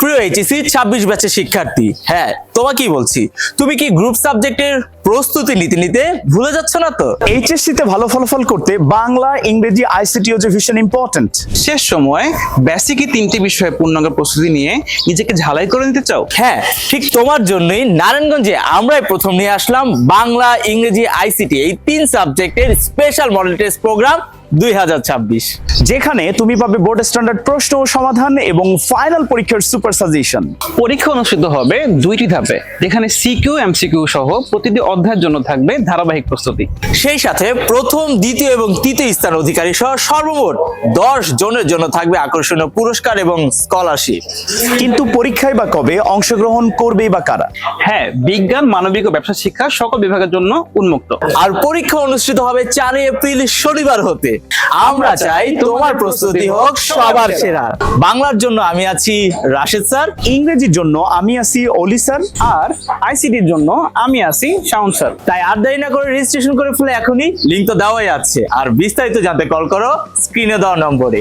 প্রিয় এইচএসসি 26 ব্যাচের শিক্ষার্থী, হ্যাঁ তোমাকেই বলছি, তুমি কি গ্রুপ সাবজেক্টের প্রস্তুতি নিতে নিতে ভুলে যাচ্ছ না তো? এইচএসসি তে ভালো ফলাফল করতে বাংলা, ইংরেজি, আইসিটি হচ্ছে ভীষণ ইম্পর্টেন্ট। শেষ সময় বেসিকই 3টি বিষয়ে পূর্ণাঙ্গ প্রস্তুতি নিয়ে নিজেকে ঝালাই করে নিতে চাও? হ্যাঁ, ঠিক তোমার জন্যই নারায়ণগঞ্জে আমরাই প্রথম নিয়ে আসলাম বাংলা, ইংরেজি, আইসিটি এই 3 সাবজেক্টের স্পেশাল মডেল টেস্ট প্রোগ্রাম 2026, যেখানে তুমি পাবে বোর্ড স্ট্যান্ডার্ড প্রশ্ন ও সমাধান এবং ফাইনাল পরীক্ষার সুপার সাজেশন। পরীক্ষা অনুষ্ঠিত হবে 2টি ধাপে, যেখানে সিকিউ এমসিকিউ সহ প্রতিটি অধ্যায়ের জন্য থাকবে ধারাবাহিক প্রস্তুতি। সেই সাথে প্রথম, দ্বিতীয় এবং তৃতীয় স্থান অধিকারী সহ সর্বমোট 10 জনের জন্য থাকবে আকর্ষণীয় পুরস্কার এবং স্কলারশিপ। কিন্তু পরীক্ষায় বা কবে অংশগ্রহণ করবেই বা কারা? হ্যাঁ, বিজ্ঞান, মানবিক ও ব্যবসা শিক্ষা সকল বিভাগের জন্য উন্মুক্ত। আর পরীক্ষা অনুষ্ঠিত হবে 4 এপ্রিল শনিবার হতে। আমরা চাই তোমার প্রস্তুতি হোক সবার সেরা। বাংলার জন্য আমি আছি রাশেদ স্যার, ইংরেজির জন্য আমি আছি অলি স্যার, আর আইসিটির জন্য আমি আছি শাওন স্যার। তাই আর দেরি না করে রেজিস্ট্রেশন করে ফেলে এখনই, লিংক তো দেওয়াই আছে। আর বিস্তারিত জানতে কল করো স্ক্রিনে দেওয়া নম্বরে।